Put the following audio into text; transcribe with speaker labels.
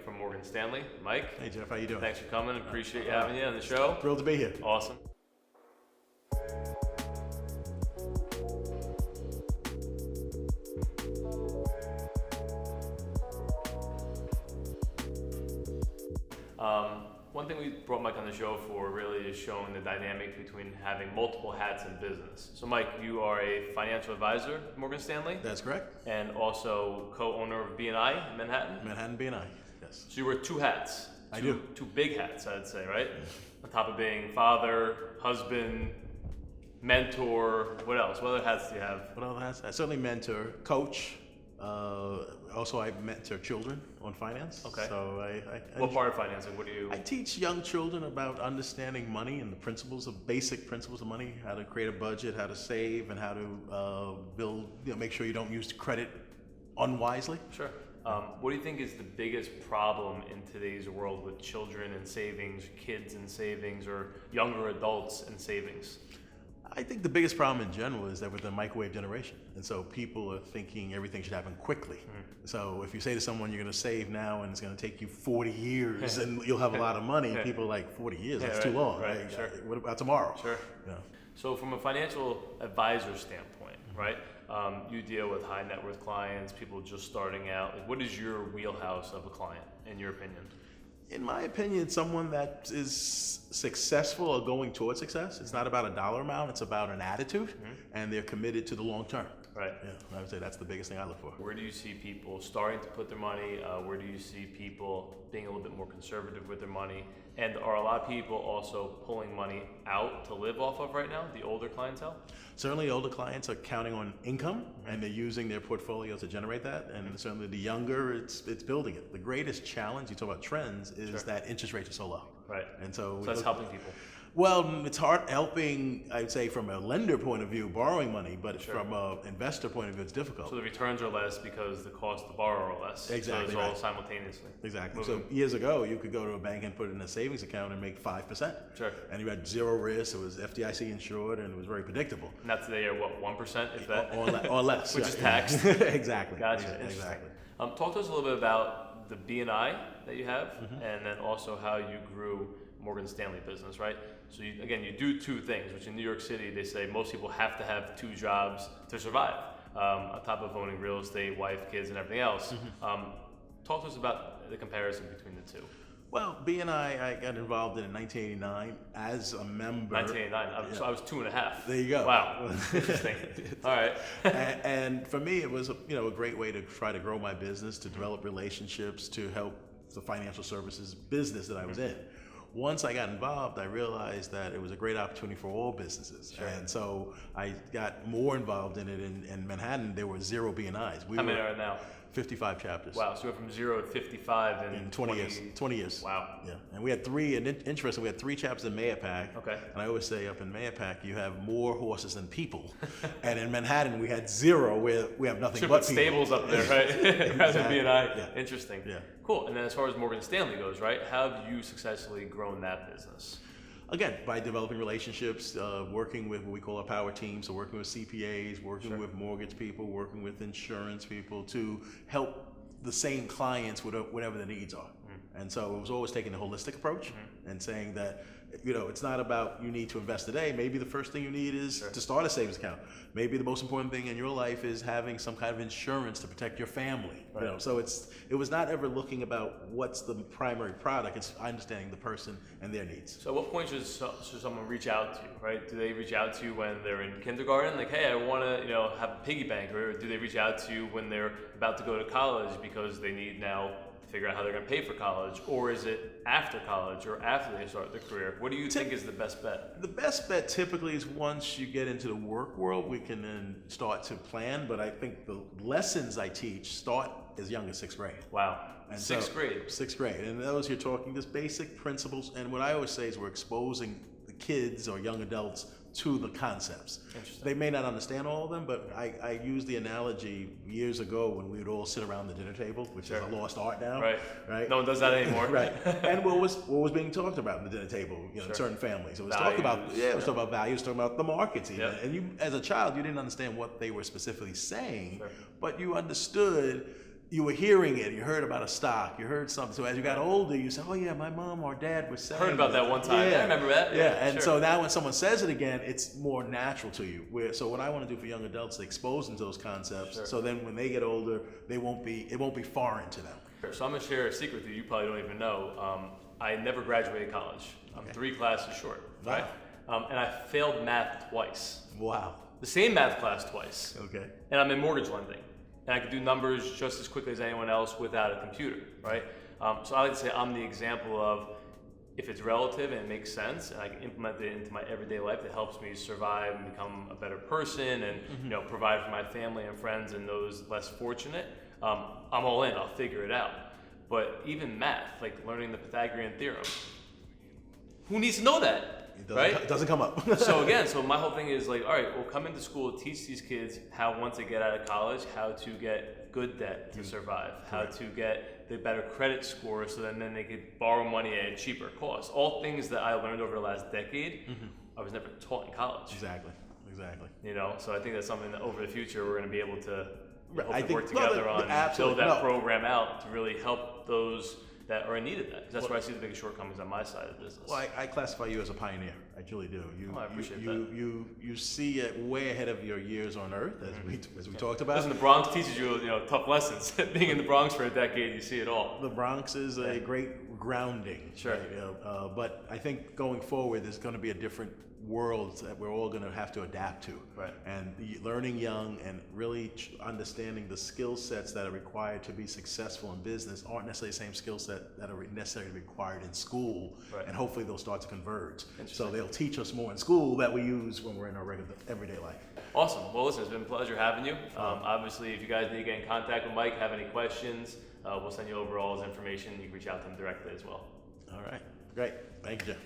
Speaker 1: from Morgan Stanley. Mike.
Speaker 2: Hey Jeff, how you doing?
Speaker 1: Thanks for coming. Appreciate you having you on the show.
Speaker 2: Thrilled to be here.
Speaker 1: Awesome. One thing we brought Mike on the show for really is showing the dynamic between having multiple hats in business. So Mike, you are a financial advisor at Morgan Stanley.
Speaker 2: That's correct.
Speaker 1: And also co-owner of BNI in Manhattan.
Speaker 2: Manhattan BNI, yes.
Speaker 1: So you wear two hats.
Speaker 2: I do.
Speaker 1: Two big hats, I'd say, right? On top of being father, husband, mentor, what else? What other hats do you have?
Speaker 2: What other hats? I certainly mentor, coach. Also, I mentor children on finance.
Speaker 1: Okay.
Speaker 2: So
Speaker 1: what part of financing? What do you?
Speaker 2: I teach young children about understanding money and the basic principles of money, how to create a budget, how to save, and how to build, make sure you don't use credit unwisely.
Speaker 1: Sure. What do you think is the biggest problem in today's world with children and savings, kids and savings, or younger adults and savings?
Speaker 2: I think the biggest problem in general is that we're the microwave generation. And so people are thinking everything should happen quickly. So if you say to someone you're going to save now and it's going to take you 40 years and you'll have a lot of money, people are like, 40 years, that's too long.
Speaker 1: Right, sure.
Speaker 2: What about tomorrow?
Speaker 1: Sure.
Speaker 2: Yeah.
Speaker 1: So from a financial advisor standpoint, right, you deal with high net worth clients, people just starting out. Like, what is your wheelhouse of a client, in your opinion?
Speaker 2: In my opinion, it's someone that is successful or going towards success. It's not about a dollar amount, it's about an attitude, and they're committed to the long term.
Speaker 1: Right.
Speaker 2: Yeah, I would say that's the biggest thing I look for.
Speaker 1: Where do you see people starting to put their money? Where do you see people being a little bit more conservative with their money? And are a lot of people also pulling money out to live off of right now, the older clientele?
Speaker 2: Certainly older clients are counting on income and they're using their portfolio to generate that. And certainly the younger, it's building it. The greatest challenge, you talk about trends, is that interest rates are so low.
Speaker 1: Right.
Speaker 2: And so
Speaker 1: that's helping people.
Speaker 2: Well, it's hard helping, I'd say, from a lender point of view, borrowing money, but from an investor point of view, it's difficult.
Speaker 1: So the returns are less because the cost to borrow are less.
Speaker 2: Exactly.
Speaker 1: So it's all simultaneously.
Speaker 2: Exactly. So years ago, you could go to a bank and put it in a savings account and make 5%.
Speaker 1: Sure.
Speaker 2: And you had zero risk, it was FDIC insured, and it was very predictable.
Speaker 1: And that's today, what, 1%, if that?
Speaker 2: Or less.
Speaker 1: Which is taxed.
Speaker 2: Exactly.
Speaker 1: Gotcha.
Speaker 2: Exactly.
Speaker 1: Talk to us a little bit about the BNI that you have, and then also how you grew Morgan Stanley business, right? So you do two things, which in New York City, they say most people have to have two jobs to survive, on top of owning real estate, wife, kids, and everything else. Talk to us about the comparison between the two.
Speaker 2: Well, BNI, I got involved in 1989 as a member.
Speaker 1: 1989, so I was 2.5.
Speaker 2: There you go.
Speaker 1: Wow, interesting. All right.
Speaker 2: and for me, it was a great way to try to grow my business, to develop relationships, to help the financial services business that I was in. Once I got involved, I realized that it was a great opportunity for all businesses. Sure. And so I got more involved in it. In Manhattan, there were 0 BNIs.
Speaker 1: How many are there now?
Speaker 2: 55 chapters.
Speaker 1: Wow, so we went from 0 to 55 in
Speaker 2: 20 years. 20 years.
Speaker 1: Wow.
Speaker 2: Yeah, and we had 3, and interesting, we had 3 chapters in Mayapack.
Speaker 1: Okay.
Speaker 2: And I always say up in Mayapack, you have more horses than people. And in Manhattan, we had 0, where we have nothing but people.
Speaker 1: Stables up there, right? Rather than BNI.
Speaker 2: Yeah.
Speaker 1: Interesting.
Speaker 2: Yeah.
Speaker 1: Cool, and then as far as Morgan Stanley goes, right, how have you successfully grown that business?
Speaker 2: Again, by developing relationships, working with what we call our power team, so working with CPAs, working with mortgage people, working with insurance people to help the same clients with whatever the needs are. And so it was always taking a holistic approach and saying that, it's not about you need to invest today. Maybe the first thing you need is to start a savings account. Maybe the most important thing in your life is having some kind of insurance to protect your family.
Speaker 1: Right.
Speaker 2: So it was not ever looking about what's the primary product. It's understanding the person and their needs.
Speaker 1: So at what point should someone reach out to you, right? Do they reach out to you when they're in kindergarten, like, hey, I want to have a piggy bank, or do they reach out to you when they're about to go to college because they need now figure out how they're going to pay for college, or is it after college or after they start their career? What do you think is the best bet? The best bet typically is once you get into the work world, we can then start to plan, but I think the lessons I teach start as young as 6th grade. Wow.
Speaker 2: And
Speaker 1: sixth grade?
Speaker 2: 6th grade. And those you're talking just basic principles, and what I always say is we're exposing the kids or young adults to the concepts. They may not understand all of them, but I used the analogy years ago when we would all sit around the dinner table, which is a lost art now. Right.
Speaker 1: No one does that anymore.
Speaker 2: Right. And what was being talked about at the dinner table, in certain families. It was talking about talking about values, talking about the markets even. And you, as a child, you didn't understand what they were specifically saying, but you understood you were hearing it, you heard about a stock, you heard something. So as you got older, you said, oh yeah, my mom or dad was saying.
Speaker 1: Heard about that one time.
Speaker 2: Yeah.
Speaker 1: I remember that.
Speaker 2: Yeah, and
Speaker 1: sure.
Speaker 2: so now when someone says it again, it's more natural to you. So what I want to do for young adults is expose them to those concepts.
Speaker 1: Sure.
Speaker 2: So then when they get older, it won't be foreign to them.
Speaker 1: So I'm gonna share a secret that you probably don't even know. I never graduated college. I'm 3 classes short, right? And I failed math twice.
Speaker 2: Wow.
Speaker 1: The same math class twice.
Speaker 2: Okay.
Speaker 1: And I'm in mortgage lending. And I could do numbers just as quickly as anyone else without a computer, right? So I like to say I'm the example of, if it's relative and it makes sense and I can implement it into my everyday life, that helps me survive and become a better person and provide for my family and friends and those less fortunate, I'm all in, I'll figure it out. But even math, like learning the Pythagorean theorem, who needs to know that?
Speaker 2: It doesn't come up.
Speaker 1: So my whole thing is like, all right, well, come into school, teach these kids how, once they get out of college, how to get good debt to survive, how to get the better credit score so then they could borrow money at a cheaper cost. All things that I learned over the last decade, I was never taught in college.
Speaker 2: Exactly.
Speaker 1: So I think that's something that over the future we're going to be able to work
Speaker 2: no,
Speaker 1: together on,
Speaker 2: absolutely.
Speaker 1: build that program out to really help those that are in need of that. 'Cause that's where I see the biggest shortcomings on my side of the business.
Speaker 2: Well, I classify you as a pioneer. I truly do.
Speaker 1: I appreciate that.
Speaker 2: You see it way ahead of your years on Earth, as we talked about.
Speaker 1: Listen, the Bronx teaches you, tough lessons. Being in the Bronx for a decade, you see it all.
Speaker 2: The Bronx is a great grounding.
Speaker 1: Sure.
Speaker 2: Right? But I think going forward, there's going to be a different world that we're all going to have to adapt to.
Speaker 1: Right.
Speaker 2: And learning young and really understanding the skill sets that are required to be successful in business aren't necessarily the same skill set that are necessarily required in school.
Speaker 1: Right.
Speaker 2: And hopefully they'll start to converge. So they'll teach us more in school that we use when we're in our regular everyday life. Awesome.
Speaker 1: Well, listen, it's been a pleasure having you. Obviously, if you guys need to get in contact with Mike, have any questions, we'll send you over all his information. You can reach out to him directly as well.
Speaker 2: All right. Great. Thank you, Jeff.